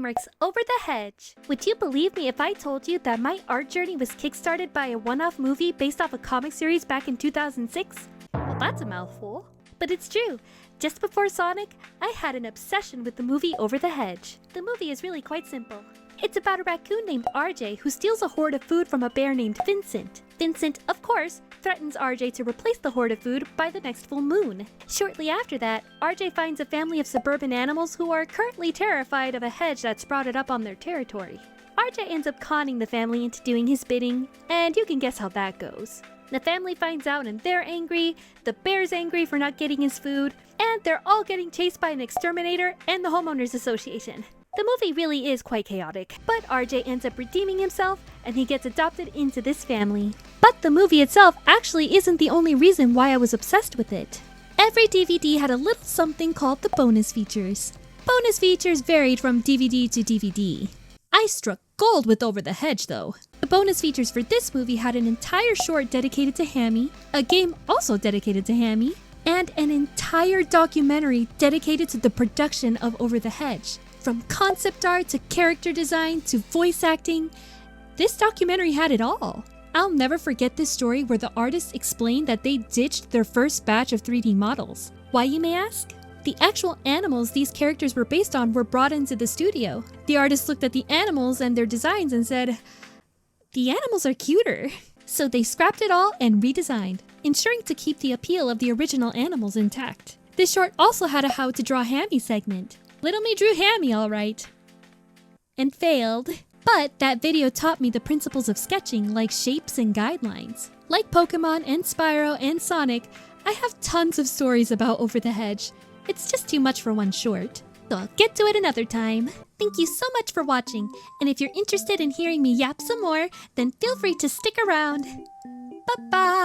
DreamWorks Over the Hedge. Would you believe me if I told you that my art journey was kickstarted by a one-off movie based off a comic series back in 2006? Well, that's a mouthful. But it's true. Just before Sonic, I had an obsession with the movie Over the Hedge. The movie is really quite simple. It's about a raccoon named RJ who steals a hoard of food from a bear named Vincent. Vincent, of course, threatens RJ to replace the hoard of food by the next full moon. Shortly after that, RJ finds a family of suburban animals who are currently terrified of a hedge that's sprouted up on their territory. RJ ends up conning the family into doing his bidding, and you can guess how that goes. The family finds out and they're angry, the bear's angry for not getting his food, and they're all getting chased by an exterminator and the homeowners association. The movie really is quite chaotic, but RJ ends up redeeming himself and he gets adopted into this family. But the movie itself actually isn't the only reason why I was obsessed with it. Every DVD had a little something called the bonus features. Bonus features varied from DVD to DVD. I struck gold with Over the Hedge though. The bonus features for this movie had an entire short dedicated to Hammy, a game also dedicated to Hammy, and an entire documentary dedicated to the production of Over the Hedge. From concept art to character design to voice acting, this documentary had it all. I'll never forget this story where the artists explained that they ditched their first batch of 3D models. Why, you may ask? The actual animals these characters were based on were brought into the studio. The artists looked at the animals and their designs and said, "The animals are cuter." So they scrapped it all and redesigned, ensuring to keep the appeal of the original animals intact. This short also had a How to Draw Hammy segment. Little me drew Hammy all right. And failed. But that video taught me the principles of sketching like shapes and guidelines. Like Pokemon and Spyro and Sonic, I have tons of stories about Over the Hedge. It's just too much for one short. So I'll get to it another time. Thank you so much for watching. And if you're interested in hearing me yap some more, then feel free to stick around. Bye-bye!